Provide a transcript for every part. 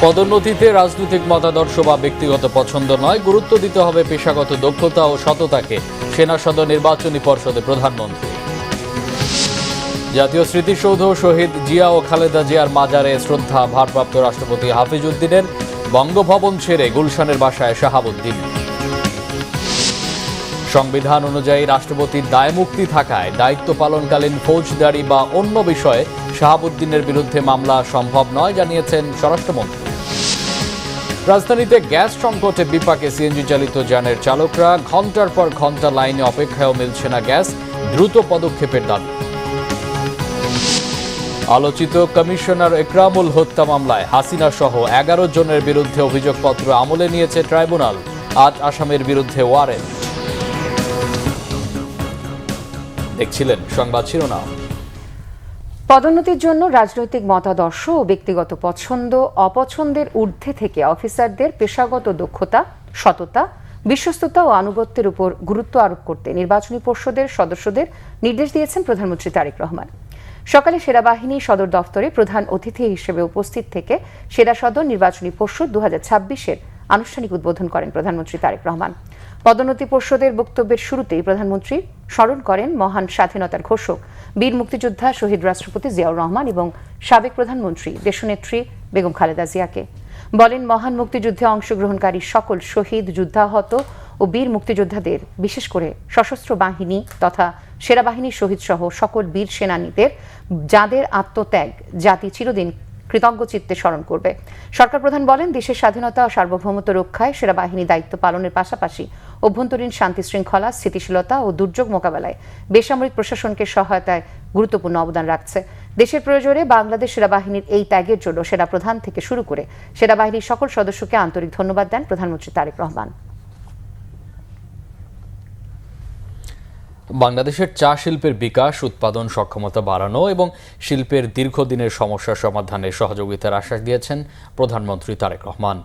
পদোন্নতিতে রাজনৈতিক মতাদর্শ বা ব্যক্তিগত পছন্দ নয়, গুরুত্ব দিতে হবে পেশাগত দক্ষতা ও সততাকে, সেনা সদর নির্বাচনী পর্ষদে প্রধানমন্ত্রী। জাতীয় স্মৃতিসৌধ শহীদ জিয়া ও খালেদা জিয়ার মাজারে শ্রদ্ধা ভারপ্রাপ্ত রাষ্ট্রপতি হাফিজ উদ্দিনের। বঙ্গভবন ছেড়ে গুলশানের বাসায় শাহাবুদ্দিন। সংবিধান অনুযায়ী রাষ্ট্রপতির দায়মুক্তি থাকায় দায়িত্ব পালনকালীন ফৌজদারি বা অন্য বিষয়ে শাহাবুদ্দিনের বিরুদ্ধে মামলা সম্ভব নয়, জানিয়েছেন স্বরাষ্ট্রমন্ত্রী। রাজধানীতে গ্যাস সংকটে বিপাকে সিএনজি চালিত যানের চালকরা, ঘন্টার পর ঘন্টা লাইনে অপেক্ষায়ও মিলছে না গ্যাস, দ্রুত পদক্ষেপের দাবি। আলোচিত কমিশনার একরামুল হত্যা মামলায় হাসিনা সহ 11 জনের বিরুদ্ধে অভিযোগপত্র আমলে নিয়েছে ট্রাইব্যুনাল। আজ আসামির বিরুদ্ধে ওয়ারেন্ট। দেখছিলেন সংবাদ শিরোনাম। পদোন্নতির জন্য রাজনৈতিক মতাদর্শ ও ব্যক্তিগত পছন্দ অপছন্দের ঊর্ধ্বে থেকে অফিসারদের পেশাগত দক্ষতা, সততা, বিশ্বস্ততা ও আনুগত্যের উপর গুরুত্ব আরোপ করতে নির্বাচনী পর্ষদের সদস্যদের নির্দেশ দিয়েছেন প্রধানমন্ত্রী তারেক রহমান। সকালে সেনাবাহিনী সদর দফতরে প্রধান অতিথি হিসেবে উপস্থিত থেকে সেনা সদর নির্বাচনী পর্ষদ 2026-এর আনুষ্ঠানিক উদ্বোধন করেন প্রধানমন্ত্রী তারেক রহমান। পদোন্নতি পর্ষদের বক্তব্যের শুরুতেই প্রধানমন্ত্রী স্মরণ করেন মহান স্বাধীনতার ঘোষক বীর মুক্তিযোদ্ধা শহীদ রাষ্ট্রপতি জিয়াউর রহমান এবং সাবেক প্রধানমন্ত্রী দেশনেত্রী বেগম খালেদা জিয়াকে। বলেন, মহান মুক্তিযুদ্ধে অংশগ্রহণকারী সকল শহীদ, যুদ্ধাহত ও বীর মুক্তিযোদ্ধাদের, বিশেষ করে সশস্ত্র বাহিনী তথা সেনাবাহিনীর শহীদ সহ সকল বীর সেনানীদের, যাদের আত্মত্যাগ জাতি চিরদিন কৃতজ্ঞ চিত্তে স্মরণ করবে। সরকার প্রধান বলেন, দেশের স্বাধীনতা ও সার্বভৌমত্ব রক্ষায় সেনাবাহিনী দায়িত্ব পালনের পাশাপাশি অভ্যন্তরীণ শান্তি শৃঙ্খলা, স্থিতিশীলতা ও দুর্যোগ মোকাবেলায় বেসামরিক প্রশাসনকে সহায়তায় গুরুত্বপূর্ণ অবদান রাখছে। দেশের প্রয়োজনে বাংলাদেশ সেনাবাহিনীর এই ত্যাগের জন্য সেনাপ্রধান থেকে শুরু করে সেনাবাহিনীর সকল সদস্যকে আন্তরিক ধন্যবাদ দেন প্রধানমন্ত্রী তারেক রহমান। বাংলাদেশের চা শিল্পের বিকাশ, উৎপাদন সক্ষমতা বাড়ানো এবং শিল্পের দীর্ঘদিনের সমস্যা সমাধানে সহযোগিতার আশ্বাস দিয়েছেন প্রধানমন্ত্রী তারেক রহমান।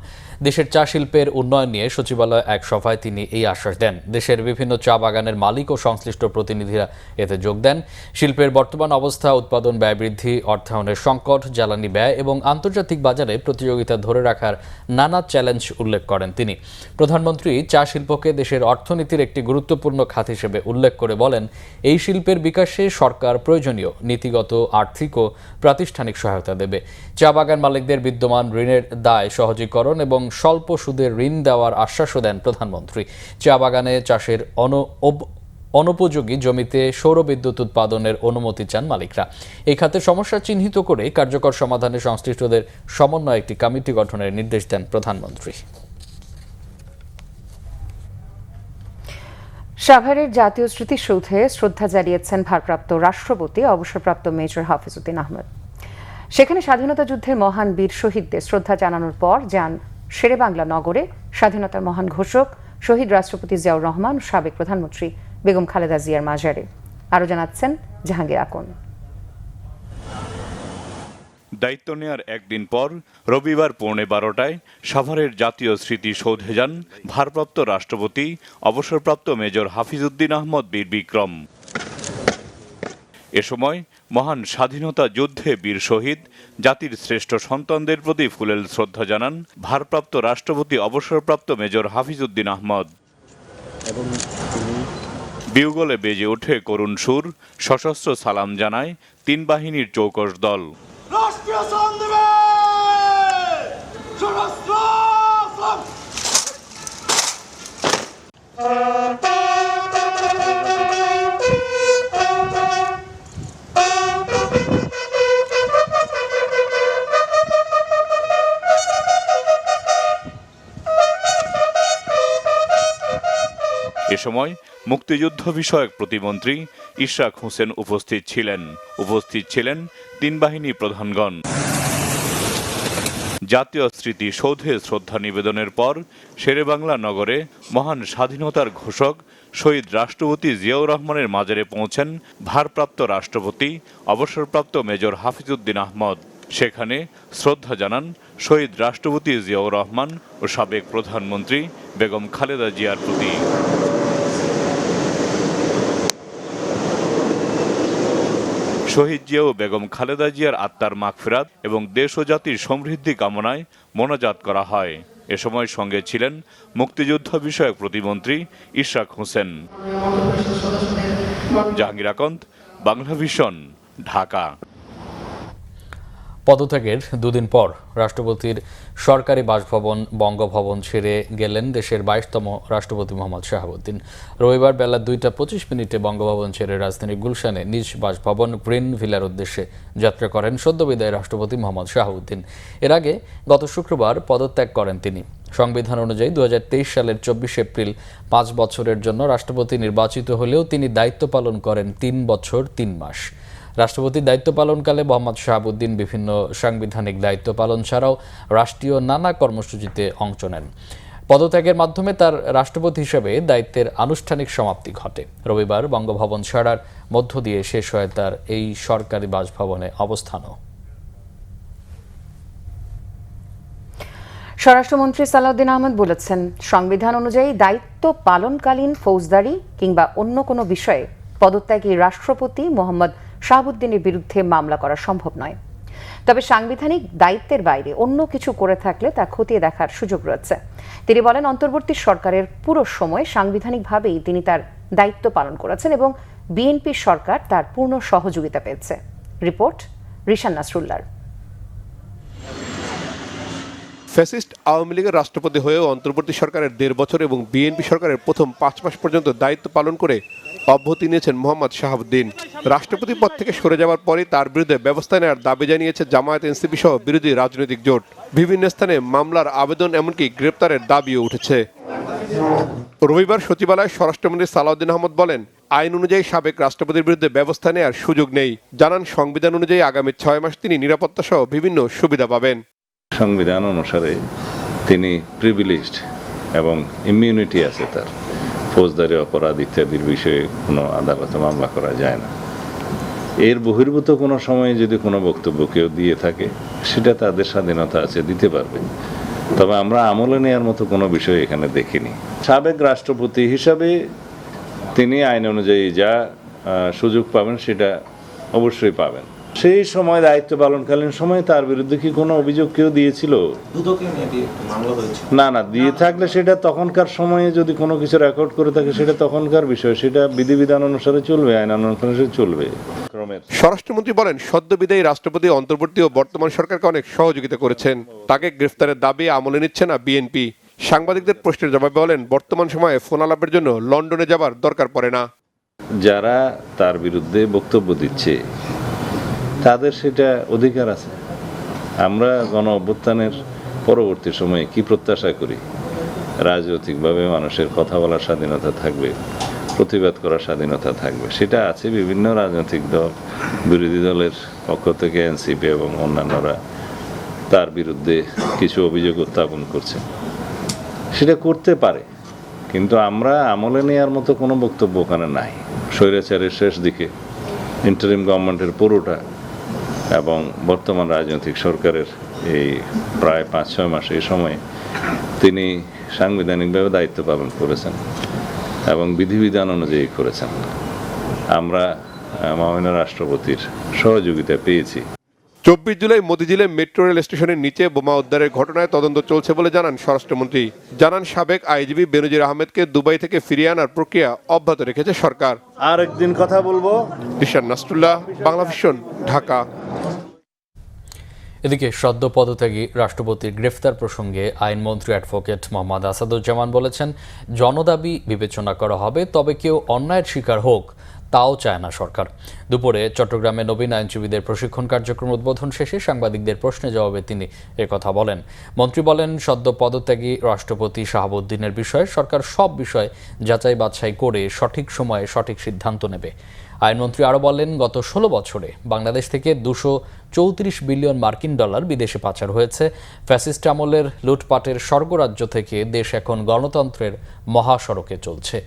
দেশের চা শিল্পের উন্নয়ন নিয়ে সচিবালয়ে এক সভায় তিনি এই আশ্বাস দেন। দেশের বিভিন্ন চা বাগানের মালিক ও সংশ্লিষ্ট প্রতিনিধিরা এতে যোগ দেন। শিল্পের বর্তমান অবস্থা, উৎপাদন ব্যয় বৃদ্ধি, অর্থায়নের সংকট, জ্বালানি ব্যয় এবং আন্তর্জাতিক বাজারে প্রতিযোগিতা ধরে রাখার নানা চ্যালেঞ্জ উল্লেখ করেন তিনি। প্রধানমন্ত্রী চা শিল্পকে দেশের অর্থনীতির একটি গুরুত্বপূর্ণ খাত হিসেবে উল্লেখ করে বলেন, এই শিল্পের বিকাশে সরকার প্রয়োজনীয় নীতিগত, আর্থিক ও প্রাতিষ্ঠানিক সহায়তা দেবে। চা বাগান মালিকদের বিদ্যমান ঋণের দায় সহজীকরণ এবং স্বল্প সুদের ঋণ দেওয়ার আশ্বাসও দেন প্রধানমন্ত্রী। চা বাগানে চাষের অনুপযোগী জমিতে সৌর বিদ্যুৎ উৎপাদনের অনুমতি চান মালিকরা। এই খাতে সমস্যা চিহ্নিত করে কার্যকর সমাধানে সংশ্লিষ্টদের সমন্বয়ে একটি কমিটি গঠনের নির্দেশ দেন প্রধানমন্ত্রী। সাভারের জাতীয় স্মৃতিসৌধে শ্রদ্ধা জানিয়েছেন ভারপ্রাপ্ত রাষ্ট্রপতি অবসরপ্রাপ্ত মেজর হাফিজ উদ্দিন আহমেদ। সেখানে স্বাধীনতা যুদ্ধের মহান বীর শহীদদের শ্রদ্ধা জানানোর পর যান শেরেবাংলা নগরে স্বাধীনতার মহান ঘোষক শহীদ রাষ্ট্রপতি জিয়াউর রহমান ও সাবেক প্রধানমন্ত্রী বেগম খালেদা জিয়ার মাজারে। আরও জানাচ্ছেন জাহাঙ্গীর আকন। দায়িত্ব নেয়ার একদিন পর রবিবার পৌনে 12টায় সাভারের জাতীয় স্মৃতিসৌধে যান ভারপ্রাপ্ত রাষ্ট্রপতি অবসরপ্রাপ্ত মেজর হাফিজ উদ্দিন আহমদ বীর বিক্রম। এ সময় মহান স্বাধীনতা যুদ্ধে বীর শহীদ, জাতির শ্রেষ্ঠ সন্তানদের প্রতি ফুলেল শ্রদ্ধা জানান ভারপ্রাপ্ত রাষ্ট্রপতি অবসরপ্রাপ্ত মেজর হাফিজ উদ্দিন আহমদ। বিউগলে বেজে ওঠে করুণ সুর, সশস্ত্র সালাম জানায় 3 বাহিনীর চৌকস দল। এ সময় মুক্তিযুদ্ধ বিষয়ক প্রতিমন্ত্রী ইশরাক হোসেন উপস্থিত ছিলেন 3 বাহিনী প্রধানগণ। জাতীয় স্মৃতিসৌধে শ্রদ্ধা নিবেদনের পর শেরেবাংলা নগরে মহান স্বাধীনতার ঘোষক শহীদ রাষ্ট্রপতি জিয়াউর রহমানের মাজারে পৌঁছেন ভারপ্রাপ্ত রাষ্ট্রপতি অবসরপ্রাপ্ত মেজর হাফিজ উদ্দিন আহমদ। সেখানে শ্রদ্ধা জানান শহীদ রাষ্ট্রপতি জিয়াউর রহমান ও সাবেক প্রধানমন্ত্রী বেগম খালেদা জিয়ার প্রতি। শহীদ জিয়া ও বেগম খালেদা জিয়ার আত্মার মাগফিরাত এবং দেশ ও জাতির সমৃদ্ধি কামনায় মোনাজাত করা হয়। এ সময় সঙ্গে ছিলেন মুক্তিযুদ্ধ বিষয়ক প্রতিমন্ত্রী ইশরাক হোসেন। জাহাঙ্গীর আকন্দ, বাংলা ভিশন, ঢাকা। পদত্যাগের দুদিন পর রাষ্ট্রপতির সরকারি বাসভবন বঙ্গভবন ছেড়ে গেলেন দেশের 22তম রাষ্ট্রপতি মোহাম্মদ শাহাবুদ্দিন। রবিবার বেলা 2:25 বঙ্গভবন ছেড়ে রাজধানীর গুলশানে নিজ বাসভবন গ্রিন ভিলার উদ্দেশ্যে যাত্রা করেন সদ্য বিদায়ী রাষ্ট্রপতি মোহাম্মদ শাহাবুদ্দিন। এর আগে গত শুক্রবার পদত্যাগ করেন তিনি। সংবিধান অনুযায়ী 2023 সালের 24 এপ্রিল 5 বছরের জন্য রাষ্ট্রপতি নির্বাচিত হলেও তিনি দায়িত্ব পালন করেন 3 বছর 3 মাস। রাষ্ট্রপতির দায়িত্ব পালনকালে মোহাম্মদ শাহাবুদ্দিন বিভিন্ন সাংবিধানিক দায়িত্ব পালন ছাড়াও রাষ্ট্রীয় নানা কর্মসূচিতে অংশ নেন। পদত্যাগের মাধ্যমে তার রাষ্ট্রপতি হিসেবে দায়িত্বের আনুষ্ঠানিক সমাপ্তি ঘটে। রবিবার বঙ্গভবন ছাড়ার মধ্য দিয়ে শেষ হয় তার এই সরকারি বাসভবনে অবস্থানও। স্বরাষ্ট্রমন্ত্রী সালাউদ্দিন আহমেদ বলেছেন, সংবিধান অনুযায়ী দায়িত্ব পালনকালীন ফৌজদারি কিংবা অন্য কোনো বিষয়ে পদত্যাগী রাষ্ট্রপতি মোহাম্মদ শাহাবুদ্দিনের বিরুদ্ধে মামলা করা সম্ভব নয়। তবে সাংবিধানিক দায়িত্বের বাইরে অন্য কিছু করে থাকলে তা খতিয়ে দেখার সুযোগ রয়েছে। তিনি বলেন, অন্তর্বর্তী সরকারের পুরো সময় সাংবিধানিকভাবেই তিনি তার দায়িত্ব পালন করেছেন এবং বিএনপি সরকার তার পূর্ণ সহযোগিতা পেয়েছে। রিপোর্ট রিশান নাসরুল্লাহর। ফ্যাসিস্ট আওয়ামী লীগের রাষ্ট্রপতি হয়েও অন্তর্বর্তী সরকারের 1.5 বছর এবং বিএনপি সরকারের প্রথম 5 মাস পর্যন্ত দায়িত্ব পালন করে অব্যাহতি নিয়েছেন মোহাম্মদ শাহাবুদ্দিন। রাষ্ট্রপতি পদ থেকে সরে যাওয়ার পরই তার বিরুদ্ধে ব্যবস্থা নেওয়ার দাবি জানিয়েছে জামায়াত এনসিপি সহ বিরোধী রাজনৈতিক জোট। বিভিন্ন স্থানে মামলার আবেদন এমনকি গ্রেপ্তারের দাবিও উঠেছে। রবিবার সচিবালয়ে স্বরাষ্ট্রমন্ত্রী সালাউদ্দিন আহমেদ বলেন, আইন অনুযায়ী সাবেক রাষ্ট্রপতির বিরুদ্ধে ব্যবস্থা নেওয়ার সুযোগ নেই। জানান, সংবিধান অনুযায়ী আগামী 6 মাস তিনি নিরাপত্তা সহ বিভিন্ন সুবিধা পাবেন। সংবিধান অনুসারে তিনি প্রিভিলেজড এবং ইমিউনিটি আছে তার। ফৌজদারি অপরাধ ইত্যাদির বিষয়ে কোনো আদালতে মামলা করা যায় না। এর বহির্ভূত কোনো সময়ে যদি কোনো বক্তব্য কেউ দিয়ে থাকে সেটা তাদের স্বাধীনতা আছে, দিতে পারবে। তবে আমরা আমলে নেওয়ার মতো কোনো বিষয় এখানে দেখিনি। সাবেক রাষ্ট্রপতি হিসাবে তিনি আইন অনুযায়ী যা সুযোগ পাবেন সেটা অবশ্যই পাবেন। সেই সময় দায়িত্ব পালনকালীন সময় তার বিরুদ্ধে কি কোনো অভিযোগ কেউ দিয়েছিল? না, দিয়ে থাকলে সেটা তখনকার সময়ে যদি কোনো কিছু রেকর্ড করে থাকে সেটা তখনকার বিষয়, সেটা বিধিবিধান অনুসারে চলবে, আইন অনুসারে চলবে। স্বরাষ্ট্রমন্ত্রী বলেন, সদ্য বিদায়ী রাষ্ট্রপতি অন্তর্বর্তী ও বর্তমান সরকারকে অনেক সহযোগিতা করেছেন। তাকে গ্রেফতারের দাবি আমলে নিচ্ছে না বিএনপি। সাংবাদিকদের প্রশ্নের জবাবে বলেন, বর্তমান সময়ে ফোন আলাপের জন্য লন্ডনে যাবার দরকার পড়ে না। যারা তার বিরুদ্ধে বক্তব্য দিচ্ছে তাদের সেটা অধিকার আছে। আমরা গণ অভ্যুত্থানের পরবর্তী সময়ে কি প্রত্যাশা করি? রাজনৈতিকভাবে মানুষের কথা বলার স্বাধীনতা থাকবে, প্রতিবাদ করার স্বাধীনতা থাকবে, সেটা আছে। বিভিন্ন রাজনৈতিক দল, বিরোধী দলের পক্ষ থেকে এনসিপি এবং অন্যান্যরা তার বিরুদ্ধে কিছু অভিযোগ উত্থাপন করছে, সেটা করতে পারে, কিন্তু আমরা আমলে নেওয়ার মতো কোনো বক্তব্য ওখানে নাই। স্বৈরাচারের শেষ দিকে ইন্টারিম গভর্নমেন্টের পুরোটা এবং বর্তমান রাজনৈতিক সরকারের এই প্রায় 5-6 মাস এই সময়ে তিনি সাংবিধানিকভাবে দায়িত্ব পালন করেছেন এবং বিধিবিধান অনুযায়ী করেছেন। আমরা মাননীয় রাষ্ট্রপতির সহযোগিতা পেয়েছি। 24 জুলাই মতিঝিলে মেট্রো রেল স্টেশনের নিচে বোমা উদ্ধারের ঘটনায় তদন্ত চলছে বলে জানান স্বরাষ্ট্রমন্ত্রী। জানান, সাবেক আইজিপি বেনজির আহমেদকে দুবাই থেকে ফিরিয়ে আনার প্রক্রিয়া অব্যাহত রেখেছে সরকার। আর একদিন কথা বলবো। রিশান নাসরুল্লাহ, বাংলা ভিশন, ঢাকা। এদিকে সদ্য পদত্যাগী রাষ্ট্রপতির গ্রেফতার প্রসঙ্গে আইনমন্ত্রী অ্যাডভোকেট মোহাম্মদ আসাদুজ্জামান বলেছেন, জনদাবি বিবেচনা করা হবে, তবে কেউ অন্যায়ের শিকার হোক তাও চায় না সরকার। দুপুরে চট্টগ্রামে নবীন আইনজীবীদের প্রশিক্ষণ কার্যক্রম উদ্বোধন শেষে সাংবাদিকদের প্রশ্নে জবাবে তিনি একথা বলেন। মন্ত্রী বলেন, সদ্য পদত্যাগী রাষ্ট্রপতি শাহাবুদ্দিনের বিষয়ে সরকার সব বিষয় যাচাই বাছাই করে সঠিক সময়ে সঠিক সিদ্ধান্ত নেবে। আইনমন্ত্রী আরও বলেন, গত 16 বছরে বাংলাদেশ থেকে 234 বিলিয়ন মার্কিন ডলার বিদেশে পাচার হয়েছে। ফ্যাসিস্ট আমলের লুটপাটের স্বর্গরাজ্য থেকে দেশ এখন গণতন্ত্রের মহাসড়কে চলছে।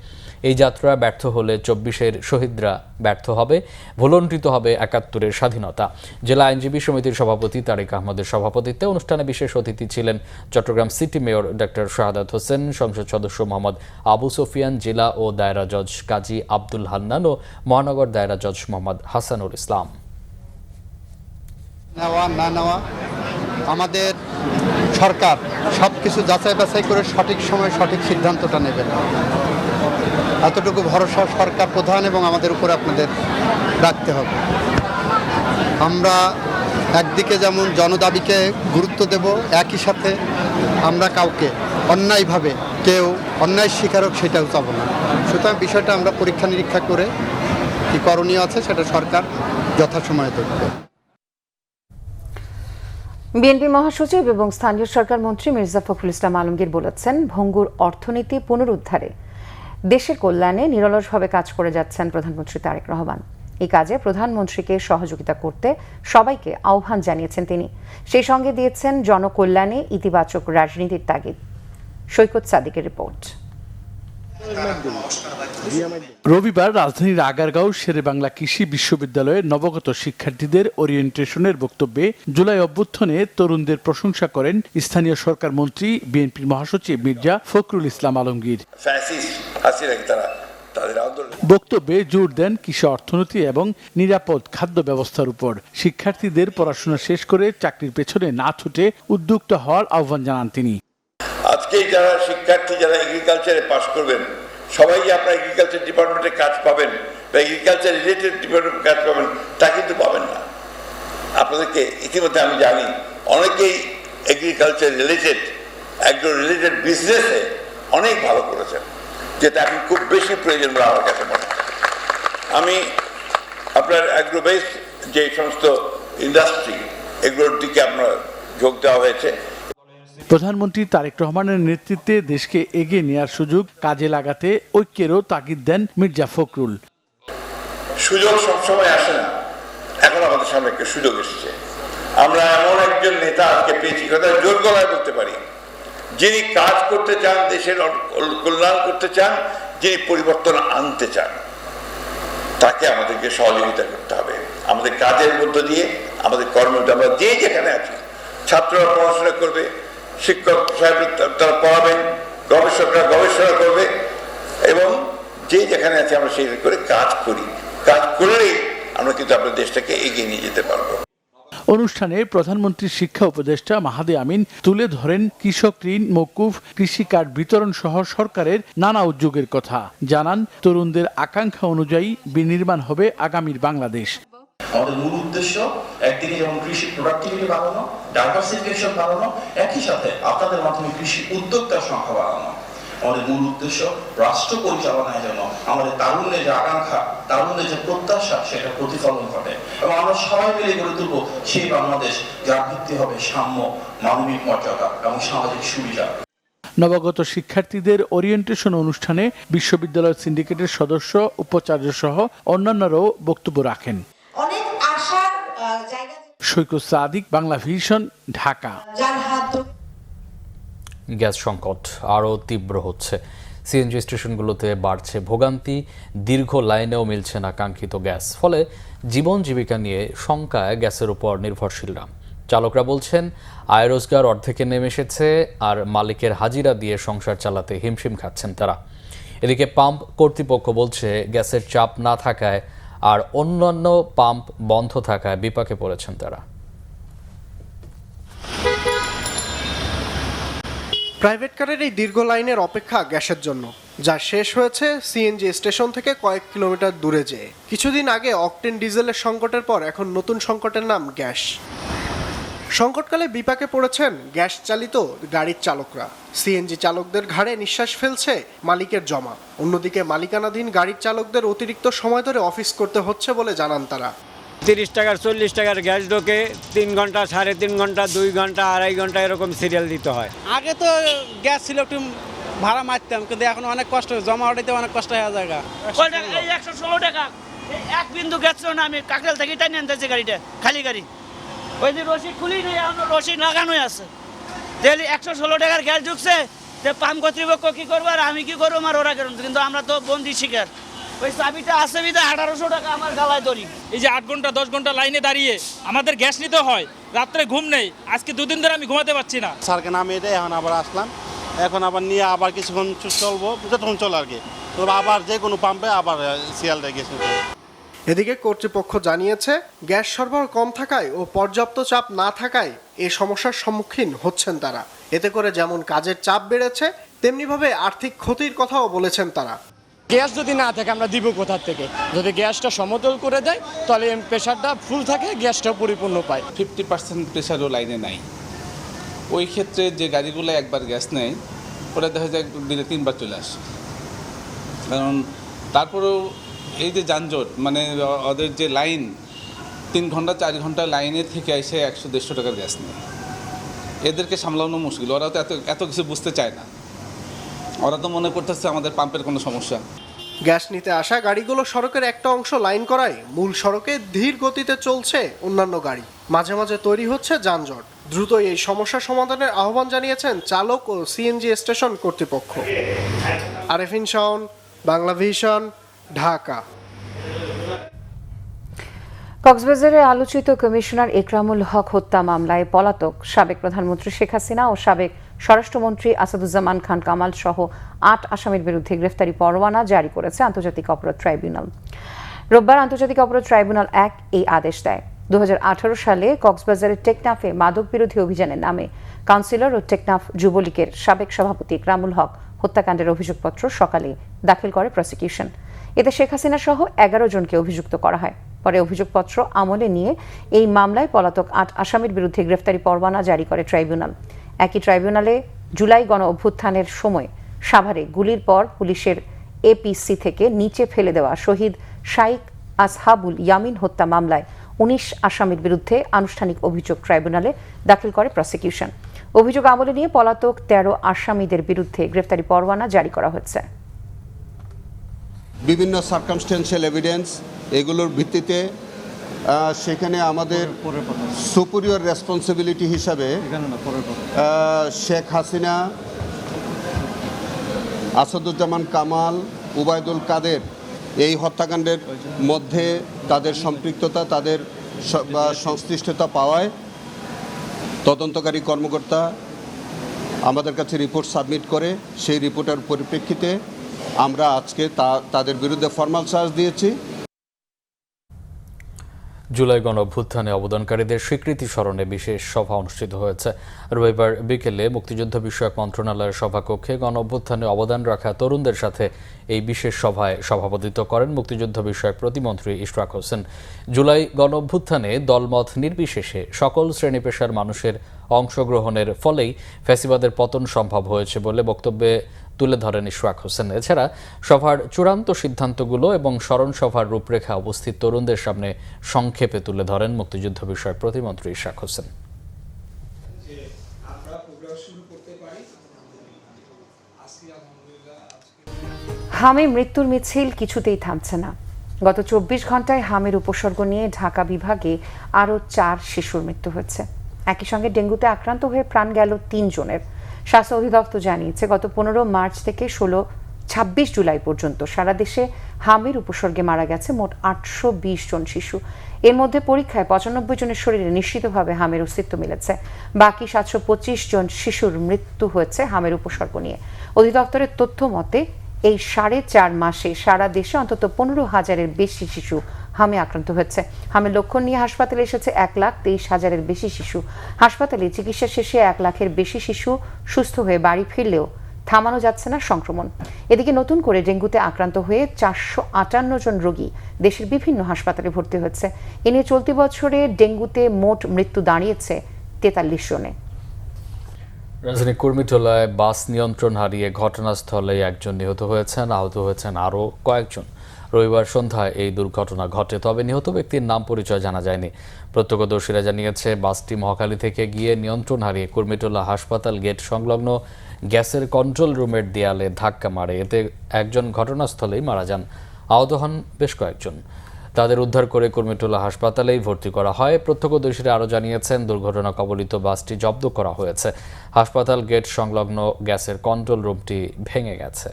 এই যাত্রা ব্যর্থ হলে 24-এর শহীদরা ব্যর্থ হবে, ভুলণ্ঠিত হবে 71-এর স্বাধীনতা। জেলা আইনজীবী সমিতির সভাপতি তারেক আহমদের সভাপতিত্বে অনুষ্ঠানে বিশেষ অতিথি ছিলেন Chittagong city mayor doctor Shahadat Hossain, সংসদ সদস্য মোহাম্মদ আবু সুফিয়ান, জেলা ও দায়রা জজ কাজী আব্দুল হান্নান ও মহানগর দায়রা জজ মোহাম্মদ হাসানুল ইসলাম। নেওয়া না নেওয়া আমাদের সরকার সব কিছু যাচাই বাছাই করে সঠিক সময়ে সঠিক সিদ্ধান্তটা নেবেন, এতটুকু ভরসা সরকার প্রধান এবং আমাদের উপর আপনাদের রাখতে হবে। আমরা একদিকে যেমন জনদাবিকে গুরুত্ব দেব, একই সাথে আমরা কাউকে অন্যায়ভাবে কেউ অন্যায় স্বীকারক সেটাও চাব না। সুতরাং বিষয়টা আমরা পরীক্ষা নিরীক্ষা করে কী করণীয় আছে সেটা সরকার যথাসময়ে দেখবে। বিএনপি মহাসচিব এবং স্থানীয় সরকার মন্ত্রী মির্জা ফখরুল ইসলাম আলমগীর বলেছেন, ভঙ্গুর অর্থনীতি পুনরুদ্ধারে দেশের কল্যাণে নিরলসভাবে কাজ করে যাচ্ছেন প্রধানমন্ত্রী তারেক রহমান। এই কাজে প্রধানমন্ত্রীকে সহযোগিতা করতে সবাইকে আহ্বান জানিয়েছেন তিনি। সেই সঙ্গে দিয়েছেন জনকল্যাণে ইতিবাচক রাজনীতির তাগিদ। সৈকত সাদিকের রিপোর্ট। রবিবার রাজধানীর আগারগাঁও শেরেবাংলা কৃষি বিশ্ববিদ্যালয়ের নবাগত শিক্ষার্থীদের ওরিয়েন্টেশনের বক্তব্যে জুলাই অভ্যুত্থানে তরুণদের প্রশংসা করেন স্থানীয় সরকার মন্ত্রী বিএনপির মহাসচিব মির্জা ফখরুল ইসলাম আলমগীর। বক্তব্যে জোর দেন কৃষি অর্থনীতি এবং নিরাপদ খাদ্য ব্যবস্থার উপর। শিক্ষার্থীদের পড়াশোনা শেষ করে চাকরির পেছনে না ছুটে উদ্যোক্তা হওয়ার আহ্বান জানান তিনি। আজকে যারা শিক্ষার্থী যারা এগ্রিকালচারে পাশ করবেন সবাই যে আপনারা এগ্রিকালচার ডিপার্টমেন্টে কাজ পাবেন বা এগ্রিকালচার রিলেটেড ডিপার্টমেন্টে কাজ পাবেন তা কিন্তু পাবেন না। আপনাদেরকে ইতিমধ্যে আমি জানি অনেকেই এগ্রিকালচার রিলেটেড একজন রিলেটেড বিজনেসে অনেক ভালো করেছেন, যেটা এখন খুব বেশি প্রয়োজন বলে আমার কাছে মনে হয়। আমি আপনার অ্যাগ্রো বেসড যে সমস্ত ইন্ডাস্ট্রি এগুলোর দিকে আপনার যোগ দেওয়া হয়েছে। প্রধানমন্ত্রী তারেক রহমানের নেতৃত্বে দেশকে এগিয়ে নেওয়ার সুযোগ কাজে লাগাতে ঐক্যেরও তাগিদ দেন মির্জা ফখরুল। সুযোগ সবসময় আসে না, এখন আমাদের সামনে একটা সুযোগ এসেছে। আমরা এমন একজন নেতা আজকে পেয়েছি, কথা জোর গলায় বলতে পারি, যিনি কাজ করতে চান, দেশের কল্যাণ করতে চান, যিনি পরিবর্তন আনতে চান। তাকে আমাদেরকে সহযোগিতা করতে হবে আমাদের কাজের মধ্য দিয়ে, আমাদের কর্মের। আমরা যে যেখানে আছি, ছাত্ররা পড়াশোনা করবে, শিক্ষক সাহেব তারা পড়াবেন, গবেষকরা গবেষণা করবে, এবং যে যেখানে আছে আমরা সেই করে কাজ করি। কাজ করলেই আমরা কিন্তু আমাদের দেশটাকে এগিয়ে নিয়ে যেতে পারবো। অনুষ্ঠানে প্রধানমন্ত্রীর শিক্ষা উপদেষ্টা মাহাদি আমিন তুলে ধরেন কৃষক ঋণ মওকুফ, কৃষি কার্ড বিতরণ সহ সরকারের নানা উদ্যোগের কথা। জানান, তরুণদের আকাঙ্ক্ষা অনুযায়ী বিনির্মাণ হবে আগামীর বাংলাদেশ। আমাদের মূল উদ্দেশ্য একদিকে যেমন কৃষি প্রোডাক্টিভিটি বাড়ানো, ডাইভার্সিফিকেশন বাড়ানো, একই সাথে আপনাদের মাধ্যমে কৃষি উদ্যোক্তার সংখ্যা বাড়ানো। আমাদের মূল উদ্দেশ্য রাষ্ট্র পরিচালনায় যেন আমাদের তারুণ্যের যে আকাঙ্ক্ষা, তারুণ্যের যে প্রত্যাশা, সেটা প্রতিফলন ঘটে এবং আমরা সবাই মিলে গড়ে তুলব সেই বাংলাদেশ যার ভিত্তি হবে সাম্য, মানবিক মর্যাদা এবং সামাজিক সুবিধা। নবাগত শিক্ষার্থীদের ওরিয়েন্টেশন অনুষ্ঠানে বিশ্ববিদ্যালয় সিন্ডিকেটের সদস্য, উপাচার্য সহ অন্যান্যরাও বক্তব্য রাখেন। অনেক আশার জায়গা। সৈকত সাদিক, বাংলা ভিশন, ঢাকা। গ্যাস সংকট আরও তীব্র হচ্ছে। সিএনজি স্টেশনগুলোতে বাড়ছে ভোগান্তি, দীর্ঘ লাইনেও মিলছে না কাঙ্ক্ষিত গ্যাস। ফলে জীবন জীবিকা নিয়ে শঙ্কায় গ্যাসের উপর নির্ভরশীলরা। চালকরা বলছেন, আয় রোজগার অর্ধেকে নেমে এসেছে, আর মালিকের হাজিরা দিয়ে সংসার চালাতে হিমশিম খাচ্ছেন তারা। এদিকে পাম্প কর্তৃপক্ষ বলছে, গ্যাসের চাপ না থাকায় আর অন্যান্য পাম্প বন্ধ থাকায় বিপাকে পড়েছেন তারা। প্রাইভেট কারের এই দীর্ঘ লাইনের অপেক্ষা গ্যাসের জন্য, যা শেষ হয়েছে সিএনজি স্টেশন থেকে কয়েক কিলোমিটার দূরে যেয়ে। কিছুদিন আগে অকটেন ডিজেলের সংকটের পর এখন নতুন সংকটের নাম গ্যাস। সংকটকালে বিপাকে পড়েছেন গ্যাস চালিত গাড়ির চালকরা। সিএনজি চালকদের ঘাড়ে নিঃশ্বাস ফেলছে মালিকের জমা। অন্যদিকে মালিকানাধীন গাড়ির চালকদের অতিরিক্ত সময় ধরে অফিস করতে হচ্ছে বলে জানান তারা। 30 টাকার 40 টাকার গ্যাস ঢোকে, 3 ঘন্টা, 3.5 ঘন্টা, 2 ঘন্টা, 2.5 ঘন্টা এরকম সিরিয়াল দিতে হয়। আগে তো গ্যাস ছিল একটু ভাড়া মারতাম, কিন্তু এখন অনেক কষ্ট, জমা ওঠাইতে অনেক কষ্ট হয়ে যায়। 116 টাকা এক বিন্দু গ্যাস ছিল না, আমি কাকরাইল থেকে টাইনে আনতেছি গাড়িটা, খালি গাড়ি। ওই যে রশিদ খুলি নেই, এখন রশিদ লাগানোই আছে। তাহলে 116 টাকার গ্যাস ঢুকছে, পাম্প কর্তৃপক্ষ কি করবো আর আমি কি করবো আর ওরা কেন? কিন্তু আমরা তো বন্দি শিকার। ওই চাবিটা আছে বিধা 1800 টাকা আমার গালায় ধরি। এই যে 8 ঘন্টা 10 ঘন্টা লাইনে দাঁড়িয়ে আমাদের গ্যাস নিতে হয়, রাত্রে ঘুম নেই। আজকে 2 দিন ধরে আমি ঘুমাতে পারছি না। স্যারকে নামিয়ে দেয়, এখন আবার আসলাম, এখন আবার নিয়ে আবার কিছুক্ষণ চলবো, যতক্ষণ চলে আর কি। তো আবার যে কোনো পাম্পে আবার সিয়ালটা গেছে। এদিকে কর্তৃপক্ষ জানিয়েছে গ্যাস সরবরাহ কম থাকায় ও পর্যাপ্ত চাপ না থাকায় এই সমস্যার সম্মুখীন হচ্ছেন তারা। এতে করে যেমন কাজের চাপ বেড়েছে, তেমনিভাবে আর্থিক ক্ষতির কথাও বলেছেন তারা। গ্যাস যদি না থাকে আমরা দিব কোথা থেকে? যদি গ্যাসটা সমতল করে দেয় তাহলে প্রেশারটা ফুল থাকে, গ্যাসটাও পরিপূর্ণ পায়। 50% প্রেশারও লাইনে নাই। ওই ক্ষেত্রে যে গাড়িগুলো একবার গ্যাস নেয় ওরা দেখা যায় দিনে 3 বার চলে আসে। কারণ তারপরেও এই যে যানজট, মানে ওদের যে লাইন 3 ঘন্টা 4 ঘন্টা লাইনে থেকে এসে 100-150 টাকার গ্যাস নেয়, এদেরকে সামলানো মুশকিল। ওরা তো এত কিছু বুঝতে চায় না। ওরা তো মনে করতেছে আমাদের পাম্পের কোনো সমস্যা। গ্যাস নিতে আসা গাড়িগুলো সড়কের একটা অংশ লাইন করায় মূল সড়কে ধীর গতিতে চলছে অন্যান্য গাড়ি, মাঝে মাঝে তৈরি হচ্ছে যানজট। দ্রুত এই সমস্যা সমাধানের আহ্বান জানিয়েছেন চালক ও সিএনজি স্টেশন কর্তৃপক্ষ। আরেফিন শাওন, বাংলা ভিশন, ঢাকা। কক্সবাজারে আলোচিত কমিশনার একরামুল হক হত্যা মামলায় পলাতক সাবেক প্রধানমন্ত্রী শেখ হাসিনা ও সাবেক স্বরাষ্ট্রমন্ত্রী আসাদুজ্জামান খান কামাল সহ 8 আসামির বিরুদ্ধে গ্রেফতারি পরোয়ানা জারি করেছে আন্তর্জাতিক অপরাধ ট্রাইব্যুনাল। রোববার আন্তর্জাতিক অপরাধ ট্রাইব্যুনাল 1 এই আদেশ দেয়। 2018 সালে কক্সবাজারের টেকনাফে মাদক বিরোধী অভিযানের নামে কাউন্সিলর ও টেকনাফ যুবলীগের সাবেক সভাপতি একরামুল হক হত্যাকাণ্ডের অভিযোগপত্র সকালে দাখিল করে প্রসিকিউশন। এতে শেখ হাসিনা সহ 11 জনকে অভিযুক্ত করা হয়। পরে অভিযোগপত্র আমলে নিয়ে এই মামলায় পলাতক 8 আসামির বিরুদ্ধে গ্রেফতারি পরোয়ানা জারি করে ট্রাইব্যুনাল। একই ট্রাইব্যুনালে জুলাই গণ অভ্যুত্থানের সময় সাভারে গুলির পর পুলিশের এপিসি থেকে নিচে ফেলে দেওয়া শহীদ শাইখ আসহাবুল ইয়ামিন হত্যা মামলায় 19 আসামির বিরুদ্ধে আনুষ্ঠানিক অভিযোগ ট্রাইব্যুনালে দাখিল করে প্রসিকিউশন। অভিযোগ আমলে নিয়ে পলাতক 13 আসামিদের বিরুদ্ধে গ্রেফতারি পরোয়ানা জারি করা হয়েছে। বিভিন্ন সার্কামস্টেন্সিয়াল এভিডেন্স এগুলোর ভিত্তিতে সেখানে আমাদের সুপিরিয়র রেসপন্সিবিলিটি হিসাবে শেখ হাসিনা, আসাদুজ্জামান কামাল, উবায়দুল কাদের এই হত্যাকাণ্ডের মধ্যে তাদের সম্পৃক্ততা, তাদের সংশ্লিষ্টতা পাওয়ায় তদন্তকারী কর্মকর্তা আমাদের কাছে রিপোর্ট সাবমিট করে সেই রিপোর্টের পরিপ্রেক্ষিতে আমরা আজকে তাদের বিরুদ্ধে ফরমাল চার্জ দিয়েছি। জুলাই গণ অভ্যুত্থানে অবদানকারীদের স্বীকৃতি স্মরণে বিশেষ সভা অনুষ্ঠিত হয়েছে। রবিবার বিকেলে মুক্তিযুদ্ধ বিষয়ক মন্ত্রণালয়ের সভাকক্ষে গণ অভ্যুত্থানে অবদান রাখা তরুণদের সাথে এই বিশেষ সভায় সভাপতিত্ব করেন মুক্তিযুদ্ধ বিষয়ক প্রতিমন্ত্রী ইশরাক হোসেন। জুলাই গণ অভ্যুত্থানে দলমত নির্বিশেষে সকল শ্রেণী পেশার মানুষের অংশগ্রহণের ফলেই ফ্যাসিবাদের পতন সম্ভব হয়েছে বলে বক্তব্যে তুলে ধরেন ইশরাক হোসেন। এছাড়া সভার চূড়ান্ত সিদ্ধান্তগুলো এবং স্মরণ সভার রূপরেখা উপস্থিত তরুণদের সামনে সংক্ষেপে তুলে ধরেন মুক্তিযুদ্ধ বিষয়ক প্রতিমন্ত্রী ইশরাক হোসেন। হামে মৃত্যুর মিছিল কিছুতেই থামছে না। গত 24 ঘন্টায় হামের উপসর্গ নিয়ে ঢাকা বিভাগে আরও 4 শিশুর মৃত্যু হয়েছে। একই সঙ্গে ডেঙ্গুতে আক্রান্ত হয়ে প্রাণ গেল 3 জনের। স্বাস্থ্য অধিদপ্তর জানিয়েছে গত 15 মার্চ থেকে 26 জুলাই পর্যন্ত সারা দেশে হামের উপসর্গে মারা গেছে মোট 820 জন শিশু। এর মধ্যে পরীক্ষায় 95 জনের শরীরে নিশ্চিতভাবে হামের অস্তিত্ব মিলেছে। বাকি 725 জন শিশুর মৃত্যু হয়েছে হামের উপসর্গ নিয়ে। অধিদপ্তরের তথ্য মতে এই 4.5 মাসে সারা দেশে অন্তত 15,000-এর বেশি শিশু হামে আক্রান্ত হয়েছে। হামের লক্ষণ নিয়ে হাসপাতালে এসেছে 1,23,000-এর বেশি শিশু। হাসপাতালে চিকিৎসা শেষে 1 লাখের বেশি শিশু সুস্থ হয়ে বাড়ি ফিরলেও থামানো যাচ্ছে না সংক্রমণ। এদিকে নতুন করে ডেঙ্গুতে আক্রান্ত হয়ে 458 জন রোগী দেশের বিভিন্ন হাসপাতালে ভর্তি হয়েছে। এ নিয়ে চলতি বছরে ডেঙ্গুতে মোট মৃত্যু দাঁড়িয়েছে 43 জনে। রাজধানী কুর্মিটোলায় বাস নিয়ন্ত্রণ হারিয়ে ঘটনাস্থলে একজন নিহত হয়েছেন, আহত হয়েছেন আরও কয়েকজন। রবিবার সন্ধ্যায় এই দুর্ঘটনা ঘটে, তবে নিহত ব্যক্তির নাম পরিচয় জানা যায়নি। প্রত্যক্ষদর্শীরা জানিয়েছে বাসটি মহাখালী থেকে গিয়ে নিয়ন্ত্রণ হারিয়ে কুর্মিটোলা হাসপাতাল গেট সংলগ্ন গ্যাসের কন্ট্রোল রুমের দেয়ালে ধাক্কা মারে। এতে একজন ঘটনাস্থলেই মারা যান, আহত হন বেশ কয়েকজন। তাদের উদ্ধার করে কুর্মিটোলা হাসপাতালেই ভর্তি করা হয়। প্রত্যক্ষদর্শীরা আরও জানিয়েছেন দুর্ঘটনা কবলিত বাসটি জব্দ করা হয়েছে। হাসপাতাল গেট সংলগ্ন গ্যাসের কন্ট্রোল রুমটি ভেঙে গেছে।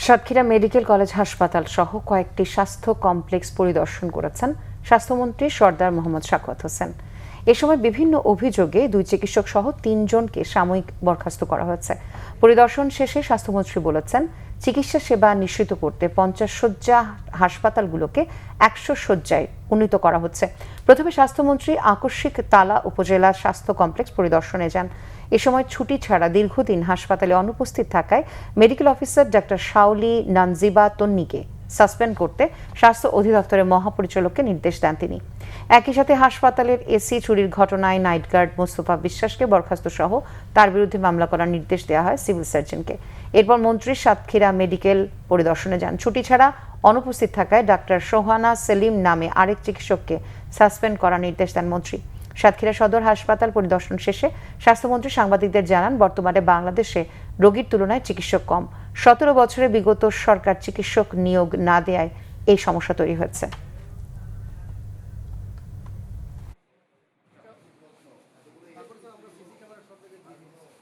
সাতক্ষীরা মেডিকেল কলেজ হাসপাতাল সহ কয়েকটি স্বাস্থ্য কমপ্লেক্স পরিদর্শন করেছেন স্বাস্থ্যমন্ত্রী সরদার মোহাম্মদ সাখাওয়াত হোসেন। এ সময় বিভিন্ন অভিযোগে 2 চিকিৎসক সহ 3 জনকে সাময়িক বরখাস্ত করা হয়েছে। পরিদর্শন শেষে স্বাস্থ্যমন্ত্রী বলেছেন চিকিৎসা সেবা নিশ্চিত করতে 50 শয্যা হাসপাতালগুলোকে 100 শয্যায় উন্নীত করা হচ্ছে। প্রথমে স্বাস্থ্যমন্ত্রী আকস্মিক তালা উপজেলা স্বাস্থ্য কমপ্লেক্স পরিদর্শনে যান। এ সময় ছুটি ছাড়া দীর্ঘদিন হাসপাতালে অনুপস্থিত থাকায় মেডিকেল অফিসার ডাক্তার শাওলি নানজিবা তন্নিকে সাসপেন্ড করতে স্বাস্থ্য অধিদপ্তরের মহাপরিচালককে নির্দেশ দেন তিনি। একই সাথে হাসপাতালের এসি চুরির ঘটনায় নাইট গার্ড মোস্তফা বিশ্বাসকে বরখাস্ত সহ তার বিরুদ্ধে মামলা করার নির্দেশ দেওয়া হয় সিভিল সার্জনকে। এরপর মন্ত্রী সাতক্ষীরা মেডিকেল পরিদর্শনে যান। ছুটি ছাড়া অনুপস্থিত থাকায় ডাক্তার সোহানা সেলিম নামে আরেক চিকিৎসককে সাসপেন্ড করার নির্দেশ দেন মন্ত্রী। সাতক্ষীরা সদর হাসপাতাল পরিদর্শন শেষে স্বাস্থ্যমন্ত্রী সাংবাদিকদের জানান, বর্তমানে বাংলাদেশে রোগীর তুলনায় চিকিৎসক কম। 17 বছরে বিগত সরকার চিকিৎসক নিয়োগ না দেয়ায় এই সমস্যা তৈরি হয়েছে।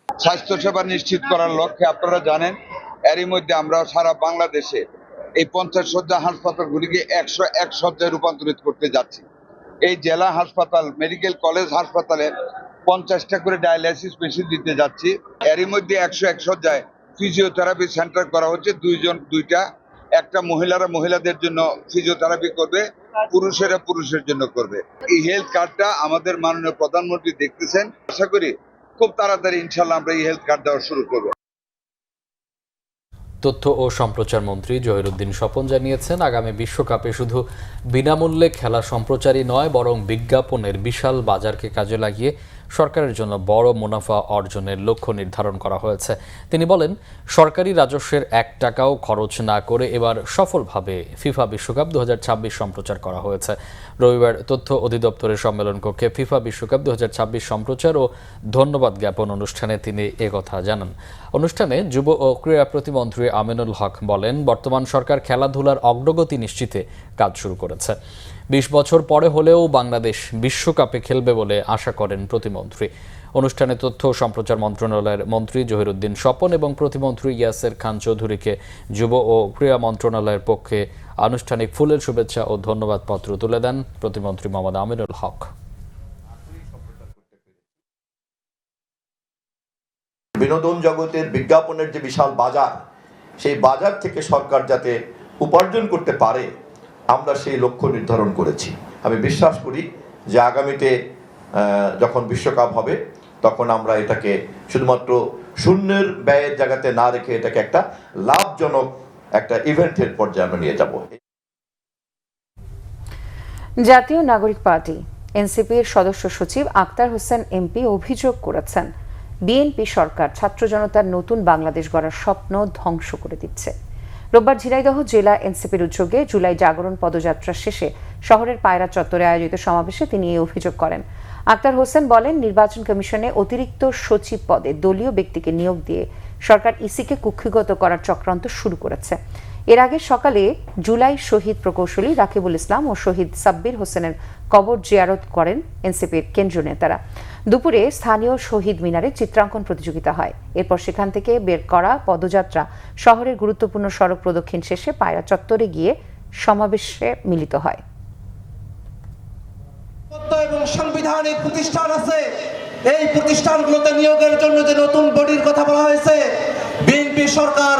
স্বাস্থ্যসেবা নিশ্চিত করার লক্ষ্যে আপনারা জানেন এরই মধ্যে আমরা সারা বাংলাদেশে এই 50 শয্যা হাসপাতালগুলিকে 101 শয্যায় রূপান্তরিত করতে যাচ্ছি। এই জেলা হাসপাতাল, মেডিকেল কলেজ হাসপাতালে 50টা করে ডায়ালাইসিস মেশিন দিতে যাচ্ছি। এরই মধ্যে 101 শয্যায় ফিজিওথেরাপি সেন্টার করা হচ্ছে, দুইটা, একটা মহিলাদের জন্য ফিজিওথেরাপি করবে, পুরুষেরা পুরুষের জন্য করবে। এই হেলথ কার্ডটা আমাদের মাননীয় প্রধানমন্ত্রী দেখতেছেন, আশা করি খুব তাড়াতাড়ি ইনশাল্লাহ আমরা এই হেলথ কার্ড দেওয়া শুরু করব। তথ্য ও সম্প্রচার মন্ত্রী জহিরুদ্দিন স্বপন জানিয়েছেন, আগামী বিশ্বকাপে শুধু বিনামূল্যে খেলা সম্প্রচারই নয়, বরং বিজ্ঞাপনের বিশাল বাজারকে কাজে লাগিয়ে সরকারের জন্য বড় মুনাফা অর্জনের লক্ষ্য নির্ধারণ করা হয়েছে। তিনি বলেন, সরকারি রাজস্বের 1 টাকাও খরচ না করে এবার সফলভাবে ফিফা বিশ্বকাপ 2026 সম্প্রচার করা হয়েছে। রবিবার তথ্য অধিদপ্তরের সম্মেলন কক্ষে ফিফা বিশ্বকাপ 2026 সম্প্রচার ও ধন্যবাদ জ্ঞাপন অনুষ্ঠানে তিনি একথা জানান। অনুষ্ঠানে যুব ও ক্রীড়া প্রতিমন্ত্রী আমিনুল হক বলেন, বর্তমান সরকার খেলাধুলার অগ্রগতি নিশ্চিতে কাজ শুরু করেছে। 20 বছর পরে হলেও বাংলাদেশ বিশ্বকাপে খেলবে বলে আশা করেন প্রতিমন্ত্রী। অনুষ্ঠানে তথ্য ও সম্প্রচার মন্ত্রণালয়ের মন্ত্রী জহিরুদ্দিন স্বপন এবং প্রতিমন্ত্রী ইয়াসের খান চৌধুরীকে যুব ও ক্রীড়া মন্ত্রণালয়ের পক্ষে আনুষ্ঠানিক ফুলের শুভেচ্ছা ও ধন্যবাদ পত্র তুলে দেন প্রতিমন্ত্রী মোহাম্মদ আমিনুল হক। বিনোদন জগতের বিজ্ঞাপনের যে বিশাল বাজার, সেই বাজার থেকে সরকার যাতে উপার্জন করতে পারে, আমরা সেই লক্ষ্য নির্ধারণ করেছি। আমি বিশ্বাস করি যে আগামীতে যখন বিশ্বকাপ হবে তখন আমরা এটাকে শুধুমাত্র শূন্যের ব্যয়ের জায়গাতে না রেখে এটাকে একটা লাভজনক একটা ইভেন্টের পর্যায়ে আমরা নিয়ে যাব। জাতীয় নাগরিক পার্টি এনসিপির সদস্য সচিব আক্তার হোসেন এমপি অভিযোগ করেছেন, বিএনপি সরকার ছাত্র জনতার নতুন বাংলাদেশ গড়ার স্বপ্ন ধ্বংস করে দিচ্ছে। রোববার ঝিনাইদহ জেলা এনসিপির উদ্যোগে জুলাই জাগরণ পদযাত্রা শেষে শহরের পায়রা চত্বরে আয়োজিত সমাবেশে তিনি এই অভিযোগ করেন। আক্তার হোসেন বলেন, নির্বাচন কমিশনে অতিরিক্ত সচিব পদে দলীয় ব্যক্তিকে নিয়োগ দিয়ে সরকার ইসিকে কুক্ষিগত করার চক্রান্ত শুরু করেছে। এর আগে সকালে জুলাই শহীদ প্রকৌশলী রাকিবুল ইসলাম ও শহীদ সাব্বির হোসেনের কবর জিয়ারত করেন এনসিপির কেন্দ্রীয় নেতারা। দুপুরে স্থানীয় শহীদ মিনারে চিত্রাঙ্কন প্রতিযোগিতা হয়। এরপর সেখান থেকে বের করা পদযাত্রা শহরের গুরুত্বপূর্ণ সড়ক প্রদক্ষিণ শেষে পায়রা চত্বরে গিয়ে সমাবেশে মিলিত হয়। এবং সাংবিধানিক প্রতিষ্ঠান আছে, এই প্রতিষ্ঠানগুলোতে নিয়োগের জন্য যে নতুন বডির কথা বলা হয়েছে, বিএনপি সরকার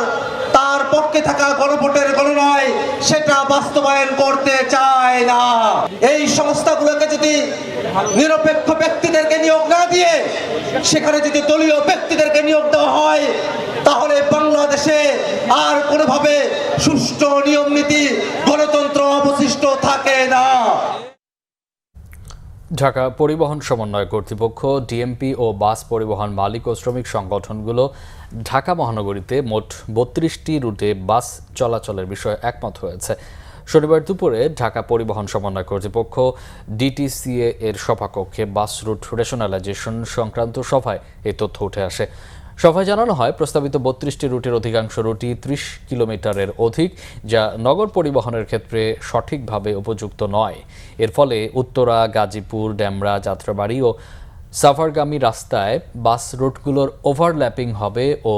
তার পক্ষে থাকা গণভোটের গণনায় সেটা বাস্তবায়ন করতে চায় না। এই সংস্থাগুলোকে যদি নিরপেক্ষ ব্যক্তিদেরকে নিয়োগ না দিয়ে সেখানে যদি দলীয় ব্যক্তিদেরকে নিয়োগ দেওয়া হয়, তাহলে বাংলাদেশে আর কোনোভাবে সুষ্ঠু নিয়ম নীতি গণতন্ত্র অবশিষ্ট থাকে না। ঢাকা পরিবহন সমন্বয় কর্তৃপক্ষ, ডিএমপি ও বাস পরিবহন মালিক ও শ্রমিক সংগঠনগুলো ঢাকা মহানগরীতে মোট 32টি রুটে বাস চলাচলের বিষয়ে একমত হয়েছে। শনিবার দুপুরে ঢাকা পরিবহন সমন্বয় কর্তৃপক্ষ ডিটিসিএ এর সভাকক্ষে বাস রুট রেশনালাইজেশন সংক্রান্ত সভায় এই তথ্য উঠে আসে। সভায় জানানো হয়, প্রস্তাবিত 32টি রুটের অধিকাংশ রুটই 30 কিলোমিটারের অধিক, যা নগর পরিবহনের ক্ষেত্রে সঠিকভাবে উপযুক্ত নয়। এর ফলে উত্তরা, গাজীপুর, ডেমরা, যাত্রাবাড়ি ও সাভারগামী রাস্তায় বাস রুটগুলোর ওভারল্যাপিং হবে ও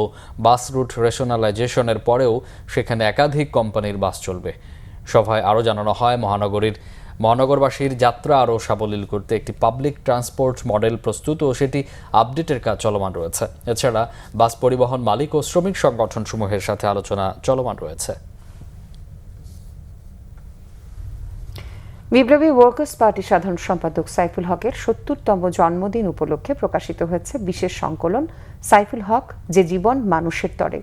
বাস রুট রেশনালাইজেশনের পরেও সেখানে একাধিক কোম্পানির বাস চলবে। সভায় আরও জানানো হয়, মহানগরীর মহানগরবাসীর যাত্রা আরও সাবলীল করতে একটি পাবলিক ট্রান্সপোর্ট মডেল প্রস্তুত ও সেটি আপডেটের কাজ চলমান রয়েছে। এছাড়া বাস পরিবহন মালিক ও শ্রমিক সংগঠনসমূহের সাথে আলোচনা চলমান রয়েছে। বিপ্লবী ওয়ার্কার্স পার্টি সাধারণ সম্পাদক সাইফুল হকের ৭০তম জন্মদিন উপলক্ষে প্রকাশিত হয়েছে বিশেষ সংকলন সাইফুল হক, যে জীবন মানুষের তরে।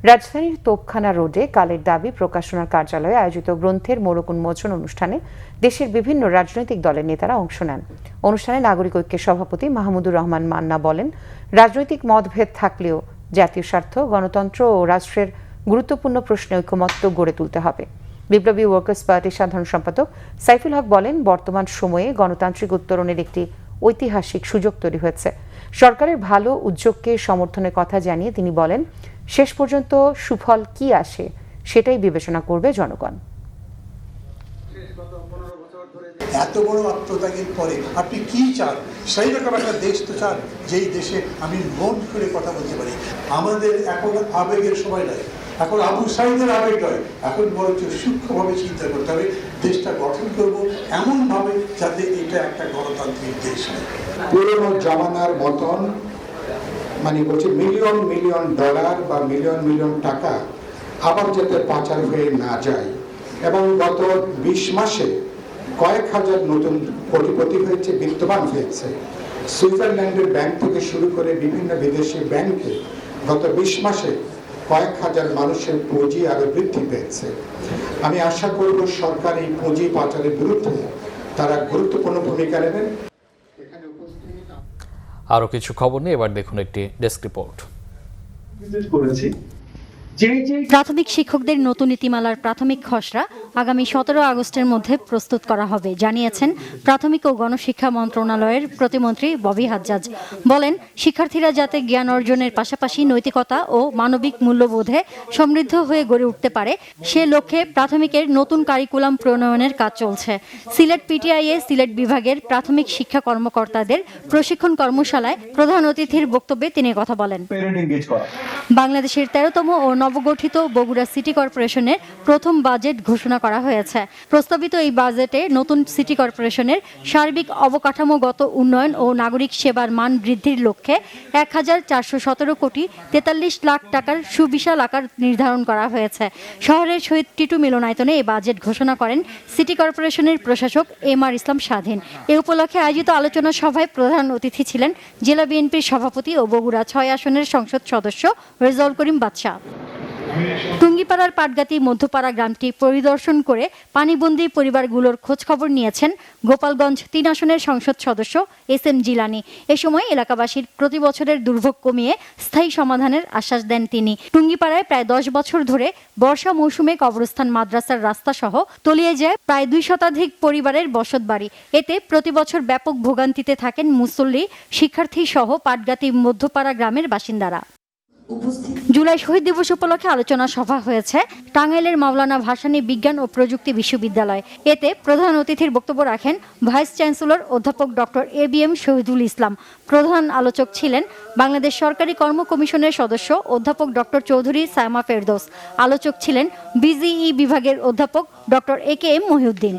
রাজধানীর তোপখানা রোডে কালের দাবি প্রকাশনার কার্যালয়ে আয়োজিত গ্রন্থের মোড়ক উন্মোচন অনুষ্ঠানে দেশের বিভিন্ন রাজনৈতিক দলের নেতারা অংশ নেন। অনুষ্ঠানে নাগরিক ঐক্যের সভাপতি মাহমুদুর রহমান মান্না বলেন, রাজনৈতিক মতভেদ থাকলেও জাতীয় স্বার্থ, গণতন্ত্র ও রাষ্ট্রের গুরুত্বপূর্ণ প্রশ্নে ঐকমত্য গড়ে তুলতে হবে। বিপ্লবী ওয়ার্কার্স পার্টির সাধারণ সম্পাদক সাইফুল হক বলেন, বর্তমান সময়ে গণতান্ত্রিক উত্তরণের একটি ঐতিহাসিক সুযোগ তৈরি হয়েছে। সরকারের ভালো উদ্যোগকে সমর্থনের কথা জানিয়ে তিনি বলেন, শেষ পর্যন্ত সুফল কি আসে সেটাই বিবেচনা করবে জনগণ। এত বড় আত্মত্যাগের পরে আপনি কি চান? সেই রকম একটা দেশ তো চান যেই দেশে আমি মন করে কথা বলতে পারি। আমাদের এখন আবেগের সময় নয়, এখন আবু সাইদের আবেগ নয়, এখন বরঞ্চ সূক্ষ্মভাবে চিন্তা করতে হবে দেশটা গঠন করব এমনভাবে যাতে এটা একটা গণতান্ত্রিক দেশ হয়। পুরনো জামানার মতন মানে বলছে মিলিয়ন মিলিয়ন ডলার বা মিলিয়ন মিলিয়ন টাকা আবার যাতে পাচার হয়ে না যায়। এবং গত ২০ মাসে কয়েক হাজার নতুন কোটিপতি হয়েছে, বিত্তবান হয়েছে। সুইজারল্যান্ডের ব্যাংক থেকে শুরু করে বিভিন্ন বিদেশি ব্যাংকে গত ২০ মাসে কয়েক হাজার মানুষের পুঁজি আরো বৃদ্ধি পেয়েছে। আমি আশা করব সরকার এই পুঁজি পাচারের বিরুদ্ধে তারা গুরুত্বপূর্ণ ভূমিকা নেবেন। আরও কিছু খবর নিয়ে এবার দেখুন একটি ডেস্ক রিপোর্ট। প্রাথমিক শিক্ষকদের নতুন নীতিমালার প্রাথমিক খসড়া আগামী ১৭ আগস্টের মধ্যে প্রস্তুত করা হবে, জানিয়েছেন প্রাথমিক ও গণশিক্ষা মন্ত্রণালয়ের প্রতিমন্ত্রী ববি হাজ্জাজ। বলেন, শিক্ষার্থীরা যাতে জ্ঞান অর্জনের পাশাপাশি নৈতিকতা ও মানবিক মূল্যবোধে সমৃদ্ধ হয়ে গড়ে উঠতে পারে, সে লক্ষ্যে প্রাথমিকের নতুন কারিকুলাম প্রণয়নের কাজ চলছে। সিলেট পিটিআইএ সিলেট বিভাগের প্রাথমিক শিক্ষা কর্মকর্তাদের প্রশিক্ষণ কর্মশালায় প্রধান অতিথির বক্তব্যে তিনি কথা বলেন। বাংলাদেশের ১৩তম ও নবগঠিত বগুড়া সিটি কর্পোরেশনের প্রথম বাজেট ঘোষণা করা হয়েছে। প্রস্তাবিত এই বাজেটে নতুন সিটি কর্পোরেশনের সার্বিক অবকাঠামোগত উন্নয়ন ও নাগরিক সেবার মান বৃদ্ধির লক্ষ্যে ১,৪১৭ কোটি ৪৩ লাখ টাকার সুবিশাল আকার নির্ধারণ করা হয়েছে। শহরের শহীদ টিটু মিলনায়তনে এই বাজেট ঘোষণা করেন সিটি কর্পোরেশনের প্রশাসক এম.আর. ইসলাম স্বাধীন। এ উপলক্ষে আয়োজিত আলোচনা সভায় প্রধান অতিথি ছিলেন জেলা বিএনপির সভাপতি ও বগুড়া ৬ আসনের সংসদ সদস্য রেজাউল করিম বাদশা। টুঙ্গিপাড়ার পাটগাতি মধ্যপাড়া গ্রামটি পরিদর্শন করে পানিবন্দী পরিবারগুলোর খোঁজখবর নিয়েছেন গোপালগঞ্জ ৩ আসনের সংসদ সদস্য এস.এম. জিলানি। এ সময় এলাকাবাসীর প্রতি বছরের দুর্ভোগ কমিয়ে স্থায়ী সমাধানের আশ্বাস দেন তিনি। টুঙ্গিপাড়ায় প্রায় ১০ বছর ধরে বর্ষা মৌসুমে কবরস্থান, মাদ্রাসার রাস্তা সহ তলিয়ে যায় প্রায় ২ শতাধিক পরিবারের বসতবাড়ি। এতে প্রতি বছর ব্যাপক ভোগান্তিতে থাকেন মুসল্লি, শিক্ষার্থী সহ পাটগাতি মধ্যপাড়া গ্রামের বাসিন্দারা। জুলাই শহীদ দিবস উপলক্ষে আলোচনা সভা হয়েছে টাঙ্গাইলের মাওলানা ভাসানী বিজ্ঞান ও প্রযুক্তি বিশ্ববিদ্যালয়। এতে প্রধান অতিথির বক্তব্য রাখেন ভাইস চ্যান্সেলর অধ্যাপক ডক্টর এ.বি.এম. শহীদুল ইসলাম। প্রধান আলোচক ছিলেন বাংলাদেশ সরকারি কর্ম কমিশনের সদস্য অধ্যাপক ডক্টর চৌধুরী সায়মা ফেরদৌস। আলোচক ছিলেন বিজিই বিভাগের অধ্যাপক ডক্টর এ.কে.এম. মহিউদ্দিন।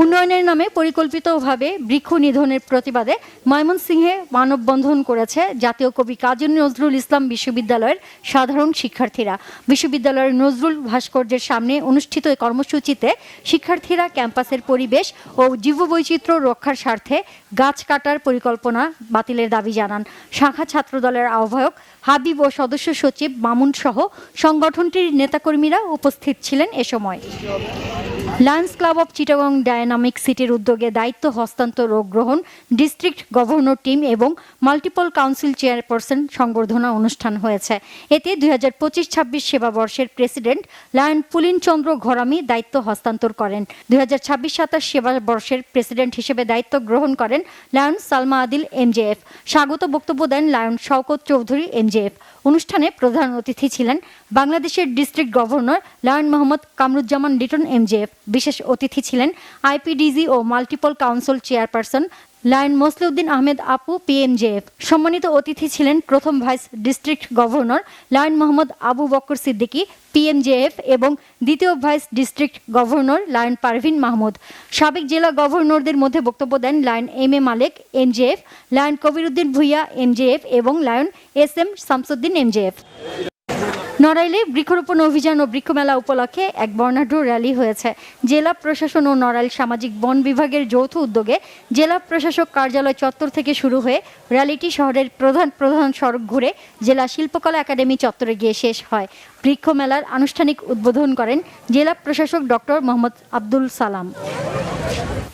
উন্নয়নের নামে পরিকল্পিতভাবে বৃক্ষ নিধনের প্রতিবাদে ময়মনসিংহে মানববন্ধন করেছে জাতীয় কবি কাজী নজরুল ইসলাম বিশ্ববিদ্যালয়ের সাধারণ শিক্ষার্থীরা। বিশ্ববিদ্যালয়ের নজরুল ভাস্কর্যের সামনে অনুষ্ঠিত এই কর্মসূচিতে শিক্ষার্থীরা ক্যাম্পাসের পরিবেশ ও জীববৈচিত্র্য রক্ষার স্বার্থে গাছ কাটার পরিকল্পনা বাতিলের দাবি জানান। শাখা ছাত্রদলের আহ্বায়ক হাবিব ও সদস্য সচিব মামুন সহ সংগঠনটির নেতাকর্মীরা উপস্থিত ছিলেন এ সময়। Lions club of Chittagong dynamic সিটির উদ্যোগে দায়িত্ব হস্তান্তর ও গ্রহণ, ডিস্ট্রিক্ট গভর্নর টিম এবং মাল্টিপল কাউন্সিল চেয়ারপারসন সংবর্ধনা অনুষ্ঠান হয়েছে। এতে ২০২৫-২৬ সেবাবর্ষের প্রেসিডেন্ট লায়ন পুলিন চন্দ্র ঘরামি দায়িত্ব হস্তান্তর করেন। ২০২৬-২৭ সেবাবর্ষের প্রেসিডেন্ট হিসেবে দায়িত্ব গ্রহণ করেন লায়ন সালমা আদিল এমজেএফ। স্বাগত বক্তব্য দেন লায়ন শওকত চৌধুরী এমজেএফ। অনুষ্ঠানে প্রধান অতিথি ছিলেন বাংলাদেশের district governor Lion Mohammad Kamruzzaman Liton MJF. বিশেষ অতিথি ছিলেন আইপিডিজি ও multiple council chairperson Lion Mosleuddin Ahmed Apu PMJF. সম্মানিত অতিথি ছিলেন প্রথম vice district governor Lion Mohammad Abu Bakar Siddiqui PMJF এবং দ্বিতীয় vice district governor Lion Parvin Mahmud. সাবেক জেলা গভর্নরদের মধ্যে বক্তব্য দেন Lion M A Malek MJF, Lion Kabiruddin Bhuiyan এমজেএফ এবং লায়ন এস এম শামসুদ্দিন এমজেএফ। নড়াইলে বৃক্ষরোপণ অভিযান ও বৃক্ষমেলা উপলক্ষে এক বর্ণাঢ্য র্যালি হয়েছে। জেলা প্রশাসন ও নড়াইল সামাজিক বন বিভাগের যৌথ উদ্যোগে জেলা প্রশাসক কার্যালয় চত্বর থেকে শুরু হয়ে র্যালিটি শহরের প্রধান সড়ক ঘুরে জেলা শিল্পকলা একাডেমি চত্বরে গিয়ে শেষ হয়। বৃক্ষমেলার আনুষ্ঠানিক উদ্বোধন করেন জেলা প্রশাসক ডক্টর মোহাম্মদ আব্দুল সালাম।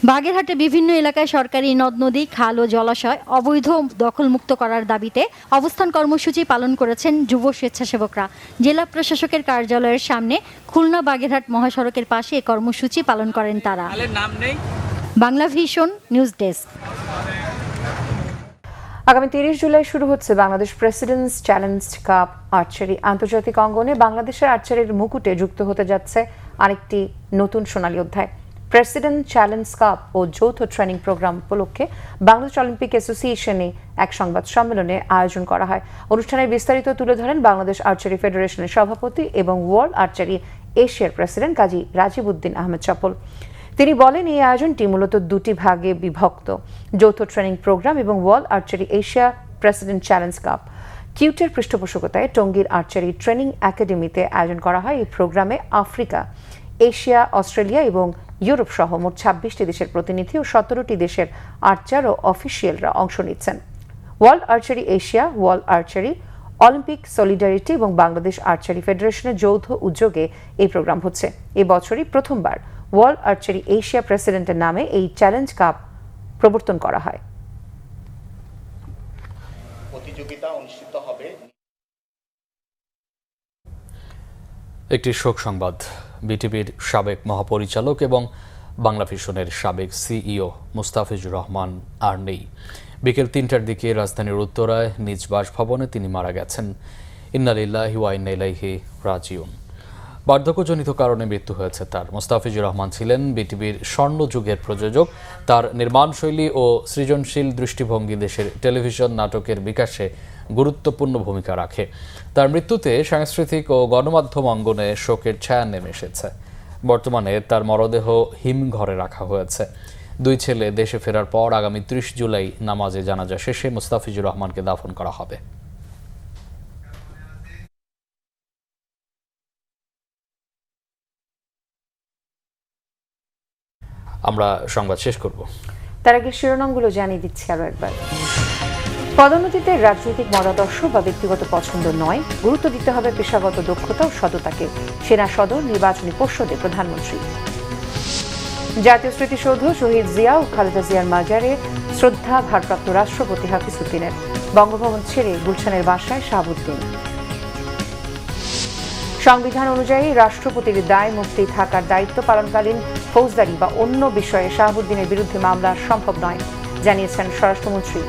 বাগেরহাটে বিভিন্ন এলাকায় সরকারি নদ নদী, খাল ও জলাশয় অবৈধ দখলমুক্ত করার দাবিতে অবস্থান কর্মসূচি পালন করেছেন যুব স্বেচ্ছাসেবকরা। জেলা প্রশাসকের কার্যালয়ের সামনে খুলনা বাগেরহাট মহাসড়কের পাশে এই কর্মসূচি পালন করেন তারা। Bangla vision news desk. আগামী 30 জুলাই শুরু হচ্ছে Bangladesh presidents challenge cup archery. আন্তর্জাতিক অঙ্গনে বাংলাদেশের আর্চারির মুকুটে যুক্ত হতে যাচ্ছে আরেকটি নতুন সোনালী অধ্যায়। প্রেসিডেন্ট চ্যালেঞ্জ কাপ ও যৌথ ট্রেনিং প্রোগ্রাম উপলক্ষে বাংলাদেশ অলিম্পিক অ্যাসোসিয়েশনে এক সংবাদ সম্মেলনে আয়োজন করা হয়। অনুষ্ঠানের বিস্তারিত তুলে ধরেন বাংলাদেশ আর্চারি ফেডারেশনের সভাপতি এবং ওয়ার্ল্ড আর্চারি এশিয়ার প্রেসিডেন্ট কাজী রাজীব উদ্দিন আহমেদ চপল। তিনি বলেন, এই আয়োজনটি মূলত দুটি ভাগে বিভক্ত: যৌথ ট্রেনিং প্রোগ্রাম এবং World Archery Asia president challenge cup. কিউটের পৃষ্ঠপোষকতায় টঙ্গীর আর্চারি ট্রেনিং একাডেমিতে আয়োজন করা হয়। এই প্রোগ্রামে আফ্রিকা, এশিয়া, অস্ট্রেলিয়া এবং ইউরোপ সহ মোট 26টি দেশের প্রতিনিধি ও 17টি দেশের আর্চার ও অফিসিয়ালরা অংশ নিচ্ছেন। World Archery Asia, world archery, Olympic solidarity এবং বাংলাদেশ আর্চারি ফেডারেশনের যৌথ উদ্যোগে এই প্রোগ্রাম হচ্ছে। এবছরই প্রথমবার ওয়ার্ল্ড আর্চারি এশিয়া প্রেসিডেন্টের নামে এই চ্যালেঞ্জ কাপ প্রবর্তন করা হয়। প্রতিযোগিতা অনুষ্ঠিত হবে। একটি শোক সংবাদ। বিটিভির সাবেক মহাপরিচালক এবং বাংলা ভিশনের সাবেক সিইও মুস্তাফিজুর রহমান আর নেই। বিকেল 3টার দিকে রাজধানীর উত্তরায় নিজ বাসভবনে তিনি মারা গেছেন। ইন্না লিল্লাহি ওয়া ইন্না ইলাইহি রাজিউন। বার্ধক্যজনিত কারণে মৃত্যু হয়েছে তার। মুস্তাফিজুর রহমান ছিলেন বিটিভির স্বর্ণযুগের প্রযোজক। তার নির্মাণশৈলী ও সৃজনশীল দৃষ্টিভঙ্গি দেশের টেলিভিশন নাটকের বিকাশে গুরুত্বপূর্ণ ভূমিকা রাখে। তার মৃত্যুতে সাংস্কৃতিক ও গণমাধ্যম অঙ্গনে শোকের ছায়া নেমে এসেছে। বর্তমানে তার মরদেহ হিমঘরে রাখা হয়েছে। দুই ছেলে দেশে ফেরার পর আগামী 30 জুলাই নামাজে জানাজা শেষে মুস্তাফিজুর রহমানকে দাফন করা হবে। আমরা সংবাদ শেষ করব, তার আগে শিরোনামগুলো জানিয়ে দিচ্ছি আরো একবার। পদোন্নতিতে রাজনৈতিক মতাদর্শ বা ব্যক্তিগত পছন্দ নয়, গুরুত্ব দিতে হবে পেশাগত দক্ষতা ও সততাকে। সেনা সদর নির্বাচনী পর্ষদে প্রধানমন্ত্রী। জাতীয় স্মৃতিসৌধ শহীদ জিয়া ও খালেদা জিয়ার মাজারে শ্রদ্ধা ভারপ্রাপ্ত রাষ্ট্রপতি হাফিজ উদ্দিনের। বঙ্গভবন ছেড়ে গুলশানের বাসায় শাহাবুদ্দিন। সংবিধান অনুযায়ী রাষ্ট্রপতির দায় মুক্তি থাকার দায়িত্ব পালনকালীন ফৌজদারি বা অন্য বিষয়ে শাহাবুদ্দিনের বিরুদ্ধে মামলা সম্ভব নয়, জানিয়েছেন স্বরাষ্ট্রমন্ত্রী।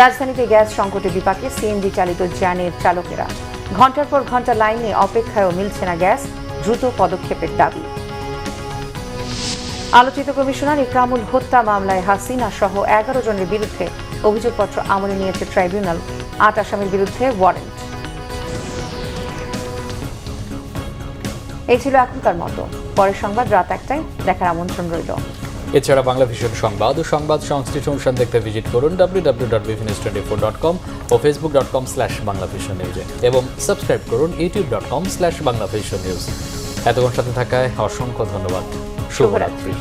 রাজধানীতে গ্যাস সংকটে বিপাকে সিএনজি চালিত যানের চালকেরা। ঘণ্টার পর ঘণ্টা লাইনে অপেক্ষায়ও মিলছে না গ্যাস, দ্রুত পদক্ষেপের দাবি। আলোচিত কমিশনার ইকরামুল হত্যা মামলায় হাসিনা সহ 11 জনের বিরুদ্ধে অভিযোগপত্র আমলে নিয়েছে ট্রাইব্যুনাল। 8 আসামির বিরুদ্ধে ওয়ারেন্ট। এই ছিল এখনকার মতো। পরের সংবাদ রাত 1টায় দেখার আমন্ত্রণ রইল। এছাড়া বাংলা ভিশন সংবাদ ও সংবাদ সংশ্লিষ্ট অনুষ্ঠান দেখতে ভিজিট করুন www.bvnews24.com ও facebook.com/banglavisionnews এবং সাবস্ক্রাইব করুন youtube.com/banglavisionnews। এতক্ষণ সাথে থাকায় অসংখ্য ধন্যবাদ। শুভরাত্রি।